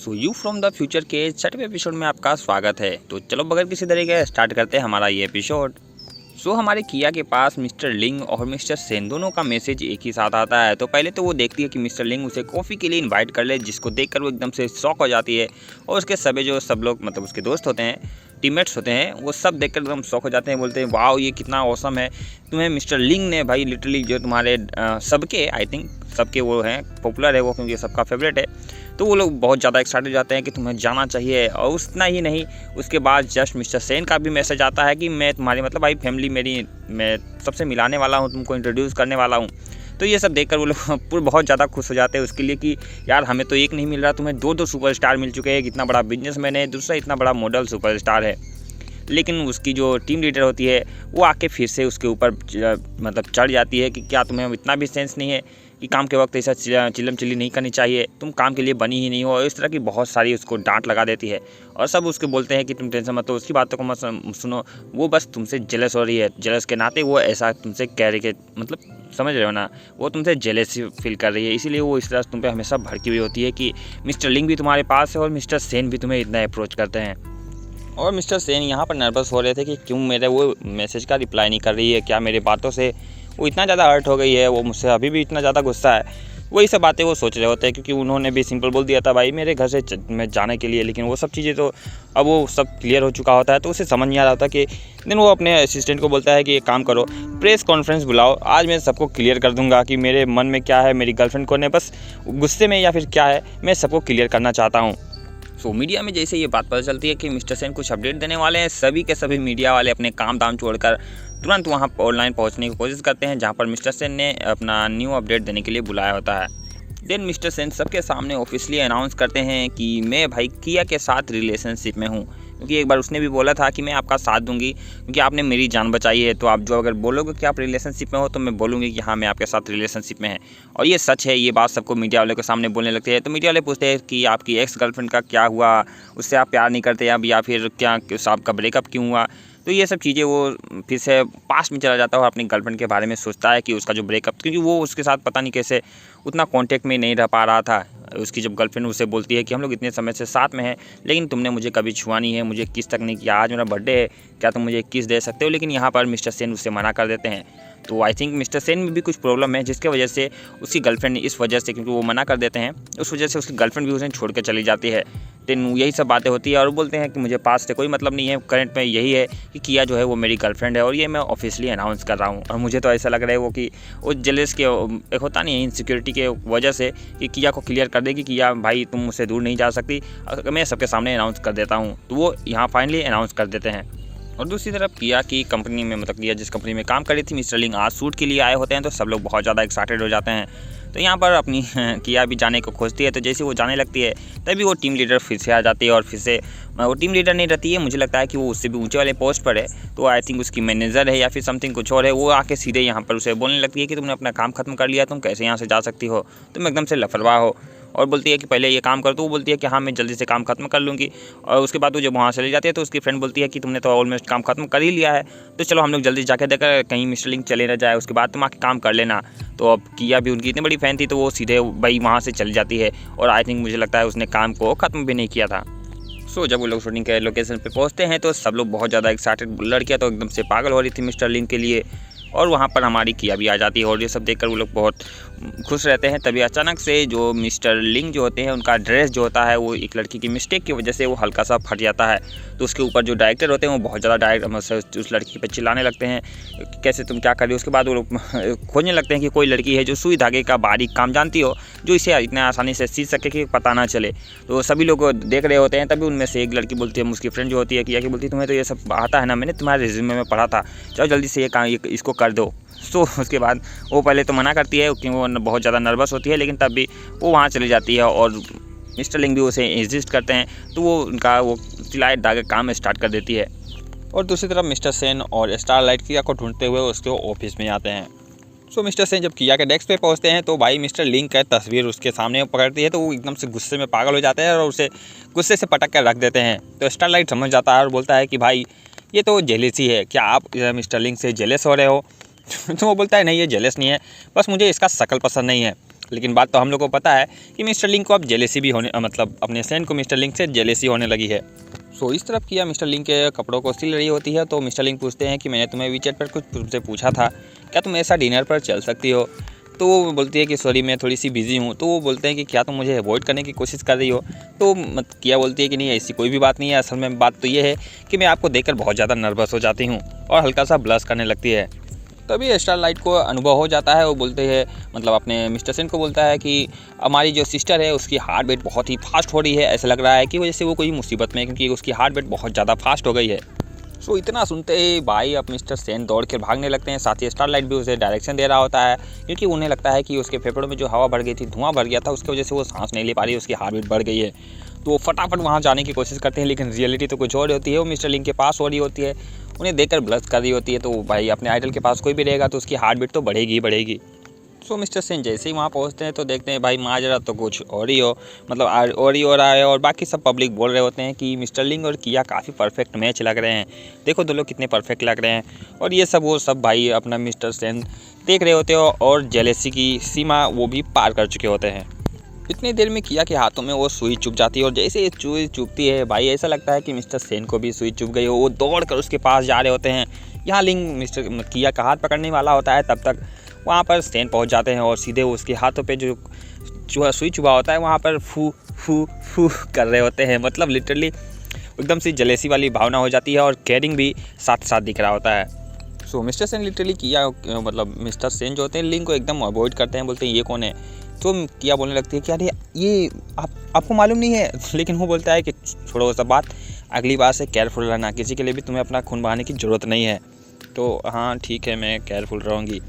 So you from the future के 6वें episode में आपका स्वागत है। तो चलो बगैर किसी तरीके स्टार्ट करते हैं हमारा ये एपिसोड। सो हमारे किया के पास मिस्टर लिंग और मिस्टर सेन दोनों का मैसेज एक ही साथ आता है। तो पहले तो वो देखती है कि मिस्टर लिंग उसे कॉफ़ी के लिए इनवाइट कर ले, जिसको देखकर वो एकदम से शॉक हो जाती है। और उसके सभी जो सब लोग मतलब उसके दोस्त होते हैं, टीममेट्स होते हैं, वो सब देखकर एकदम शॉक हो जाते हैं। बोलते हैं वाओ ये कितना ऑसम है, तुम्हें मिस्टर लिंग ने भाई लिटरली जो तुम्हारे सबके आई थिंक सबके वो हैं पॉपुलर है वो, क्योंकि सबका फेवरेट है। तो वो लोग बहुत ज़्यादा एक्साइटेड हो जाते हैं कि तुम्हें जाना चाहिए। और उतना ही नहीं, उसके बाद जस्ट मिस्टर सेन का भी मैसेज आता है कि मैं तुम्हारी मतलब भाई फैमिली मेरी, मैं सबसे मिलाने वाला हूँ, तुमको इंट्रोड्यूस करने वाला हूँ। तो ये सब देखकर वो लोग पूरे बहुत ज़्यादा खुश हो जाते हैं उसके लिए कि यार हमें तो एक नहीं मिल रहा, तुम्हें दो सुपरस्टार मिल चुके हैं। इतना बड़ा बिजनेसमैन है, दूसरा इतना बड़ा मॉडल सुपरस्टार है। लेकिन उसकी जो टीम लीडर होती है वो आके फिर से उसके ऊपर मतलब चढ़ जाती है कि क्या तुम्हें इतना भी सेंस नहीं है कि काम के वक्त ऐसा चिल्लम चिल्ली नहीं करनी चाहिए, तुम काम के लिए बनी ही नहीं हो। इस तरह की बहुत सारी उसको डांट लगा देती है। और सब उसके बोलते हैं कि तुम टेंशन मत लो, उसकी बातों को मत सुनो, वो बस तुमसे जेलस हो रही है। जेलस के नाते वो ऐसा तुमसे कह रही है, मतलब समझ रहे हो ना, वो तुमसे जेलस फील कर रही है। इसीलिए वो इस तरह तुम पे हमेशा भड़की हुई होती है कि मिस्टर लिंग भी तुम्हारे पास है और मिस्टर सेन भी तुम्हें इतना अप्रोच करते हैं। और मिस्टर सेन यहाँ पर नर्वस हो रहे थे कि क्यों मेरे वो मैसेज का रिप्लाई नहीं कर रही है, क्या मेरे बातों से वो इतना ज़्यादा हर्ट हो गई है, वो मुझसे अभी भी इतना ज़्यादा गुस्सा है। वही सब बातें वो सोच रहे होते हैं, क्योंकि उन्होंने भी सिंपल बोल दिया था भाई मेरे घर से मैं जाने के लिए। लेकिन वो सब चीज़ें तो अब वो सब क्लियर हो चुका होता है, तो उसे समझ नहीं आ रहा होता कि देन वो अपने असिस्टेंट को बोलता है कि एक काम करो, प्रेस कॉन्फ्रेंस बुलाओ, आज मैं सबको क्लियर कर दूंगा कि मेरे मन में क्या है, मेरी गर्लफ्रेंड कौन है, बस गुस्से में या फिर क्या है, मैं सबको क्लियर करना चाहता हूँ। सो मीडिया में जैसे ये बात पता चलती है कि मिस्टर सेन कुछ अपडेट देने वाले हैं, सभी के सभी मीडिया वाले अपने काम दाम छोड़कर तुरंत वहां ऑनलाइन पहुंचने की कोशिश करते हैं, जहां पर मिस्टर सेन ने अपना न्यू अपडेट देने के लिए बुलाया होता है। देन मिस्टर सेन सबके सामने ऑफिशियली अनाउंस करते हैं कि मैं भाई किया के साथ रिलेशनशिप में हूँ, क्योंकि एक बार उसने भी बोला था कि मैं आपका साथ दूंगी क्योंकि आपने मेरी जान बचाई है। तो आप जो अगर बोलोगे कि आप रिलेशनशिप में हो तो मैं बोलूँगी कि हाँ मैं आपके साथ रिलेशनशिप में है। और ये सच है, ये बात सबको मीडिया वाले के सामने बोलने लगते हैं। तो मीडिया वाले पूछते हैं कि आपकी एक्स गर्लफ्रेंड का क्या हुआ, उससे आप प्यार नहीं करते अब, या फिर क्या आपका ब्रेकअप क्यों हुआ। तो ये सब चीज़ें वो फिर से पास्ट में चला जाता है और अपनी गर्लफ्रेंड के बारे में सोचता है कि उसका जो ब्रेकअप, क्योंकि वो उसके साथ पता नहीं कैसे उतना कांटेक्ट में नहीं रह पा रहा था। उसकी जब गर्लफ्रेंड उसे बोलती है कि हम लोग इतने समय से साथ में हैं, लेकिन तुमने मुझे कभी छुआ नहीं है, मुझे किस तक नहीं किया, आज मेरा बर्थडे है, क्या तुम मुझे किस दे सकते हो। लेकिन यहाँ पर मिस्टर सेन उसे मना कर देते हैं। तो आई थिंक मिस्टर सेन में भी कुछ प्रॉब्लम है, जिसके वजह से उसकी गर्लफ्रेंड इस वजह से, क्योंकि वो मना कर देते हैं, उस वजह से उसकी गर्लफ्रेंड भी उसे छोड़ कर चली जाती है। देन यही सब बातें होती है और बोलते हैं कि मुझे पास से कोई मतलब नहीं है, करंट में यही है कि किया जो है वो मेरी गर्लफ्रेंड है और ये मैं ऑफिशियली अनाउंस कर रहा हूँ। और मुझे तो ऐसा लग रहा है वो कि वो जेलस के एक होता नहीं है इनसिक्योरिटी के वजह से कि किया को क्लियर कर देगी कि किया भाई तुम मुझसे दूर नहीं जा सकती, मैं सबके सामने अनाउंस कर देता हूँ। तो वो यहाँ फाइनली अनाउंस कर देते हैं। और दूसरी तरफ किया की कंपनी में, मतलब किया जिस कंपनी में काम कर रही थी, मिस्टर लिंग आज शूट के लिए आए होते हैं। तो सब लोग बहुत ज़्यादा एक्साइटेड हो जाते हैं। तो यहाँ पर अपनी किया भी जाने को खोजती है। तो जैसे वो जाने लगती है तभी वो टीम लीडर फिर से आ जाती है और फिर से वो टीम लीडर नहीं रहती है, मुझे लगता है कि वो उससे भी ऊंचे वाले पोस्ट पर है। तो आई थिंक उसकी मैनेजर है या फिर समथिंग कुछ और है। वो आके सीधे यहाँ पर उसे बोलने लगती है कि तुमने अपना काम खत्म कर लिया, तुम कैसे यहाँ से जा सकती हो, तुम एकदम से लापरवाह हो। और बोलती है कि पहले ये काम कर। तो वो बोलती है कि हाँ मैं जल्दी से काम खत्म कर लूँगी। और उसके बाद वो जब वहाँ चली जाती है तो उसकी फ्रेंड बोलती है कि तुमने तो ऑलमोस्ट काम खत्म कर ही लिया है, तो चलो हम लोग जल्दी जाके देकर कहीं मिस्टर लिंग चले ना जाए, उसके बाद तुम आके काम कर लेना। तो अब किया भी उनकी इतनी बड़ी फ़ैन थी तो वो सीधे भाई वहाँ से चली जाती है। और आई थिंक मुझे लगता है उसने काम को ख़त्म भी नहीं किया था। सो जब वो लोग शूटिंग के लोकेशन पे पहुँचते हैं तो सब लोग बहुत ज़्यादा एक्साइटेड, लड़कियाँ तो एकदम से पागल हो रही थी मिस्टर लिंग के लिए। और वहाँ पर हमारी किया भी आ जाती है और ये सब देखकर वो लोग बहुत खुश रहते हैं। तभी अचानक से जो मिस्टर लिंग जो होते हैं उनका ड्रेस जो होता है वो एक लड़की की मिस्टेक की वजह से वो हल्का सा फट जाता है। तो उसके ऊपर जो डायरेक्टर होते हैं वो बहुत ज़्यादा उस लड़की पर चिल्लाने लगते हैं कैसे तुम क्या कर रही हो। उसके बाद वो लोग खोजने लगते हैं कि कोई लड़की है जो सुई धागे का बारीक काम जानती हो, जो इसे इतना आसानी से सीख सके कि पता ना चले। तो सभी लोग देख रहे होते हैं। तभी उनमें से एक लड़की बोलती है, उसकी फ्रेंड जो होती है किया की बोलती है तुम्हें तो ये सब आता है ना, मैंने तुम्हारे रिज्यूमे में पढ़ा था, चलो जल्दी से ये काम इसको कर दो। तो उसके बाद वो पहले तो मना करती है क्योंकि वो बहुत ज़्यादा नर्वस होती है, लेकिन तब भी वो वहाँ चली जाती है और मिस्टर लिंग भी उसे इंसिस्ट करते हैं। तो वो उनका वो सिलाई धागे काम स्टार्ट कर देती है। और दूसरी तरफ मिस्टर सेन और स्टारलाइट किया को ढूंढते हुए उसके ऑफिस में आते हैं। सो मिस्टर सेन जब किया के डेस्क पे पहुंचते हैं तो भाई मिस्टर लिंग का तस्वीर उसके सामने पकड़ती है। तो वो एकदम से गुस्से में पागल हो जाते हैं और उसे गुस्से से पटक कर रख देते हैं। तो स्टारलाइट समझ जाता है और बोलता है कि भाई ये तो जेलसी है, क्या आप मिस्टर लिंग से जेलस हो रहे हो। तो वो बोलता है नहीं ये जेलस नहीं है, बस मुझे इसका शक्ल पसंद नहीं है। लेकिन बात तो हम लोग को पता है कि मिस्टर लिंग को अब जेलेसी भी होने मतलब अपने सेन को मिस्टर लिंग से जेलेसी होने लगी है। सो इस तरफ किया मिस्टर लिंग के कपड़ों को सिल रही होती है तो मिस्टर लिंग पूछते हैं कि मैंने तुम्हें वीचैट पर कुछ तुमसे पूछा था, क्या तुम ऐसा डिनर पर चल सकती हो? तो वो बोलती है कि सॉरी मैं थोड़ी सी बिजी हूँ। तो वो बोलते हैं कि क्या तुम मुझे अवॉइड करने की कोशिश कर रही हो? तो किया बोलती है कि नहीं ऐसी कोई भी बात नहीं है, असल में बात तो ये है कि मैं आपको देखकर बहुत ज़्यादा नर्वस हो जाती हूँ और हल्का सा ब्लश करने लगती है। तभी स्टारलाइट को अनुभव हो जाता है। वो बोलते हैं मतलब अपने मिस्टर सेन को बोलता है कि हमारी जो सिस्टर है उसकी हार्ट बीट बहुत ही फास्ट हो रही है, ऐसा लग रहा है कि वजह से वो कोई मुसीबत में है क्योंकि उसकी हार्ट बीट बहुत ज़्यादा फास्ट हो गई है। सो इतना सुनते ही भाई अब मिस्टर सेन दौड़ के भागने लगते हैं, साथ ही स्टारलाइट भी उसे डायरेक्शन दे रहा होता है क्योंकि उन्हें लगता है कि उसके फेफड़ों में जो हवा भर गई थी, धुआं भर गया था, उसकी वजह से वो सांस नहीं ले पा रही, उसकी हार्ट बीट बढ़ गई है। तो वो फटाफट वहाँ जाने की कोशिश करते हैं लेकिन रियलिटी तो कुछ और होती है। वो मिस्टर लिंग के पास हो रही होती है, उन्हें देखकर ब्लश कर रही होती है। तो भाई अपने आइडल के पास कोई भी रहेगा तो उसकी हार्ट बीट तो बढ़ेगी ही बढ़ेगी। सो मिस्टर सेन जैसे ही वहाँ पहुँचते हैं तो देखते हैं भाई माजरा तो कुछ और ही हो मतलब और ही हो रहा है और बाकी सब पब्लिक बोल रहे होते हैं कि मिस्टर लिंग और किया काफ़ी परफेक्ट मैच लग रहे हैं, देखो दो लोग कितने परफेक्ट लग रहे हैं। और ये सब वो सब भाई अपना मिस्टर सेन देख रहे होते हो और जेलेसी की सीमा वो भी पार कर चुके होते हैं। इतनी देर में किया के हाथों में वो सुई चुभ जाती है और जैसे ये सुई चुभती है भाई ऐसा लगता है कि मिस्टर सेन को भी सुई चुभ गई हो। वो दौड़ कर उसके पास जा रहे होते हैं। यहाँ लिंग मिस्टर किया का हाथ पकड़ने वाला होता है, तब तक वहाँ पर सेन पहुँच जाते हैं और सीधे उसके हाथों पे जो सुई चुभा होता है वहाँ पर फू फू फू कर रहे होते हैं। मतलब लिटरली एकदम से जलेसी वाली भावना हो जाती है और केयरिंग भी साथ साथ दिख रहा होता है। सो मिस्टर सेन लिटरली किया मतलब मिस्टर सेन जो होते हैं लिंग को एकदम अवॉइड करते हैं, बोलते हैं ये कौन है? तो किया बोलने लगती है कि अरे ये आपको मालूम नहीं है। लेकिन वो बोलता है कि छोड़ो सब बात, अगली बार से केयरफुल रहना, किसी के लिए भी तुम्हें अपना खून बहाने की ज़रूरत नहीं है। तो हाँ ठीक है मैं केयरफुल रहूँगी।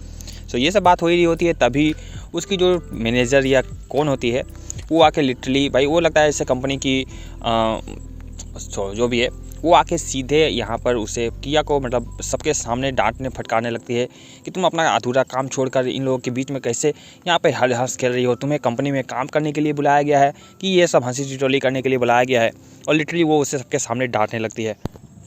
सो ये सब बात हो ही रही होती है तभी उसकी जो मैनेजर या कौन होती है वो आके लिटरली भाई वो लगता है जैसे कंपनी की जो भी है वो आके सीधे यहाँ पर उसे किया को मतलब सबके सामने डांटने फटकारने लगती है कि तुम अपना अधूरा काम छोड़कर इन लोगों के बीच में कैसे यहाँ पे हंस खेल रही हो, तुम्हें कंपनी में काम करने के लिए बुलाया गया है कि ये सब हंसी ठिठोली करने के लिए बुलाया गया है। और लिटरली वो उसे सबके सामने डांटने लगती है।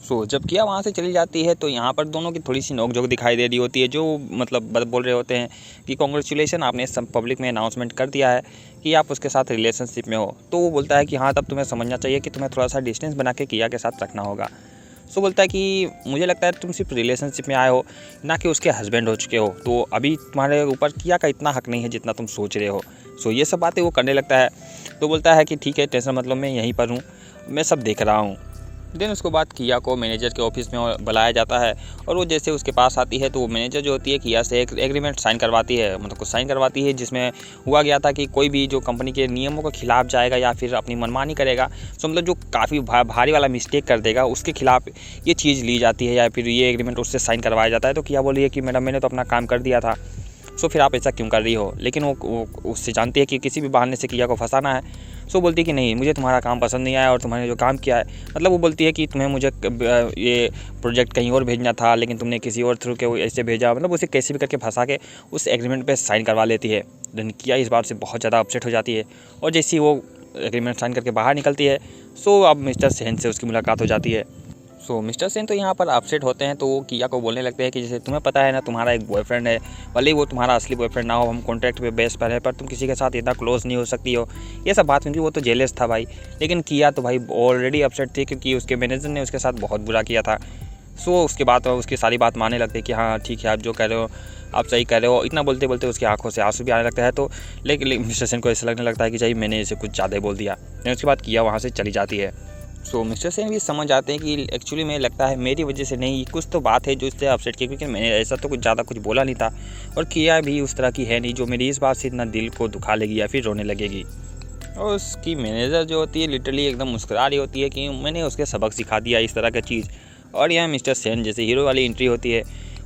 सो जब किया वहाँ से चली जाती है तो यहाँ पर दोनों की थोड़ी सी नोकझोंक दिखाई दे रही होती है, जो मतलब बोल रहे होते हैं कि कॉन्ग्रेचुलेसन आपने सब पब्लिक में अनाउंसमेंट कर दिया है कि आप उसके साथ रिलेशनशिप में हो। तो वो बोलता है कि हाँ तब तुम्हें समझना चाहिए कि तुम्हें थोड़ा सा डिस्टेंस बना के किया के साथ रखना होगा। सो बोलता है कि मुझे लगता है तुम सिर्फ रिलेशनशिप में आए हो ना कि उसके हस्बैंड हो चुके हो, तो अभी तुम्हारे ऊपर किया का इतना हक नहीं है जितना तुम सोच रहे हो। सो ये सब बातें वो करने लगता है। तो बोलता है कि ठीक है टेंशन मतलब मैं यहीं पर हूँ, मैं सब देख रहा हूँ। देन उसके बाद किया को मैनेजर के ऑफिस में बुलाया जाता है और वो जैसे उसके पास आती है तो वो मैनेजर जो होती है किया से एक एग्रीमेंट साइन करवाती है, मतलब कुछ साइन करवाती है जिसमें हुआ गया था कि कोई भी जो कंपनी के नियमों के खिलाफ जाएगा या फिर अपनी मनमानी करेगा, तो मतलब जो काफ़ी भारी वाला मिस्टेक कर देगा उसके खिलाफ ये चीज़ ली जाती है या फिर ये एग्रीमेंट उससे साइन करवाया जाता है। तो किया बोली है कि मैडम मैंने तो अपना काम कर दिया था, सो फिर आप ऐसा क्यों कर रही हो? लेकिन वो उससे जानती है कि किसी भी बहाने से किया को फंसाना है। सो बोलती है कि नहीं मुझे तुम्हारा काम पसंद नहीं आया और तुम्हारे जो काम किया है मतलब वो बोलती है कि तुम्हें मुझे ये प्रोजेक्ट कहीं और भेजना था लेकिन तुमने किसी और थ्रू के ऐसे भेजा, मतलब उसे कैसे भी करके फंसा के उस एग्रीमेंट पे साइन करवा लेती है। देन किया इस बात से बहुत ज़्यादा अपसेट हो जाती है और जैसे ही वो एग्रीमेंट साइन करके बाहर निकलती है सो अब मिस्टर सेन से उसकी मुलाकात हो जाती है। सो मिस्टर सेन तो यहाँ पर अपसेट होते हैं तो वो किया को बोलने लगते हैं कि जैसे तुम्हें पता है ना तुम्हारा एक बॉयफ्रेंड है, भले ही वो तुम्हारा असली बॉयफ्रेंड ना हो, हम कॉन्ट्रैक्ट पे बेस पर है, पर तुम किसी के साथ इतना क्लोज नहीं हो सकती हो। ये सब बात क्योंकि वो तो जेलस था भाई, लेकिन किया तो भाई ऑलरेडी अपसेट थी क्योंकि उसके मैनेजर ने उसके साथ बहुत बुरा किया था। सो उसके बाद उसकी सारी बात मानने लगते कि हाँ ठीक है आप जो कह रहे हो आप सही कह रहे हो। इतना बोलते बोलते उसकी आंखों से आंसू भी आने लगता है। तो लेकिन मिस्टर सेन को ऐसा लगने लगता है कि भाई मैंने इसे कुछ ज़्यादा बोल दिया। उसके बाद किया वहाँ से चली जाती है। सो मिस्टर सेन भी समझ आते हैं कि एक्चुअली में लगता है मेरी वजह से नहीं, कुछ तो बात है जो इससे अपसेट की, क्योंकि मैंने ऐसा तो कुछ ज़्यादा कुछ बोला नहीं था और किया भी उस तरह की है नहीं जो मेरी इस बात से इतना दिल को दुखा लेगी या फिर रोने लगेगी। और उसकी मैनेजर जो होती है लिटरली एकदम मुस्कुरा रही होती है कि मैंने उसके सबक सिखा दिया इस तरह की चीज़। और यहाँ मिस्टर सेन जैसे हीरो वाली एंट्री होती है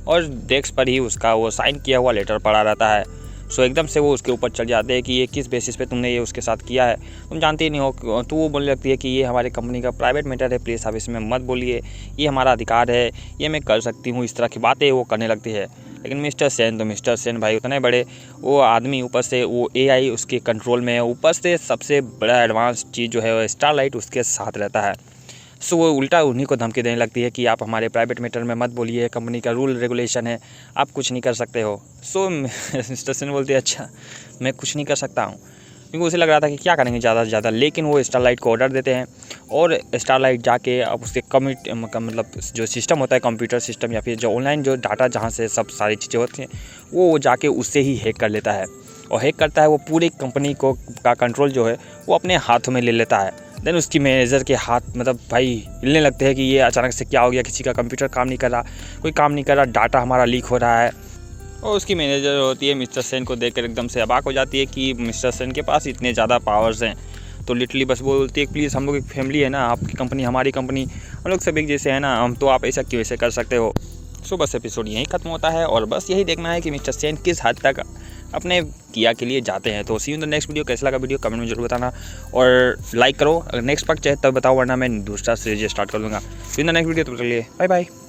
और डेस्क पर ही उसका वो साइन किया हुआ लेटर पड़ा रहता है। सो एकदम से वो उसके ऊपर चढ़ जाते हैं कि ये किस बेसिस पे तुमने ये उसके साथ किया है, तुम जानते ही नहीं हो। तो वो बोलने लगती है कि ये हमारे कंपनी का प्राइवेट मैटर है, प्लीज़ आप इसमें मत बोलिए, ये हमारा अधिकार है, ये मैं कर सकती हूँ, इस तरह की बातें वो करने लगती है। लेकिन मिस्टर सेन भाई उतने बड़े वो आदमी, ऊपर से वो AI उसके कंट्रोल में है, ऊपर से सबसे बड़ा एडवांस चीज़ जो है वो स्टारलाइट उसके साथ रहता है। सो वो उल्टा उन्हीं को धमकी देने लगती है कि आप हमारे प्राइवेट मैटर में मत बोलिए, कंपनी का रूल रेगुलेशन है, आप कुछ नहीं कर सकते हो। सो मिस्टर सेन बोलते हैं अच्छा मैं कुछ नहीं कर सकता हूँ, क्योंकि उसे लग रहा था कि क्या करेंगे ज़्यादा से ज़्यादा। लेकिन वो स्टारलाइट को ऑर्डर देते हैं और स्टारलाइट जाके अब उसके मतलब जो सिस्टम होता है, कंप्यूटर सिस्टम या फिर जो ऑनलाइन जो डाटा जहाँ से सब सारी चीज़ें होती हैं, वो जाके उससे ही हैक कर लेता है। और हैक करता है वो पूरी कंपनी को का कंट्रोल जो है वो अपने हाथों में ले लेता है। देन उसकी मैनेजर के हाथ मतलब भाई हिलने लगते हैं कि ये अचानक से क्या हो गया, किसी का कंप्यूटर काम नहीं कर रहा, कोई काम नहीं कर रहा, डाटा हमारा लीक हो रहा है। और उसकी मैनेजर होती है मिस्टर सेन को देखकर एकदम से अबाक हो जाती है कि मिस्टर सेन के पास इतने ज़्यादा पावर्स हैं। तो लिटरली बस बोलती है प्लीज़ हम लोग एक फैमिली है ना, आपकी कंपनी हमारी कंपनी, हम लोग सब एक जैसे है ना, हम तो आप ऐसा क्यों ऐसे कर सकते हो। सो बस एपिसोड यहीं ख़त्म होता है और बस यही देखना है कि मिस्टर सेन किस हद तक अपने किया के लिए जाते हैं। तो see you in the next video. कैसा लगा वीडियो कमेंट में जरूर बताना और लाइक करो, अगर नेक्स्ट पार्ट चाहे तब बताओ, वरना मैं दूसरा सीरीज स्टार्ट कर दूँगा। See you in the next video, तो चलिए बाय बाय।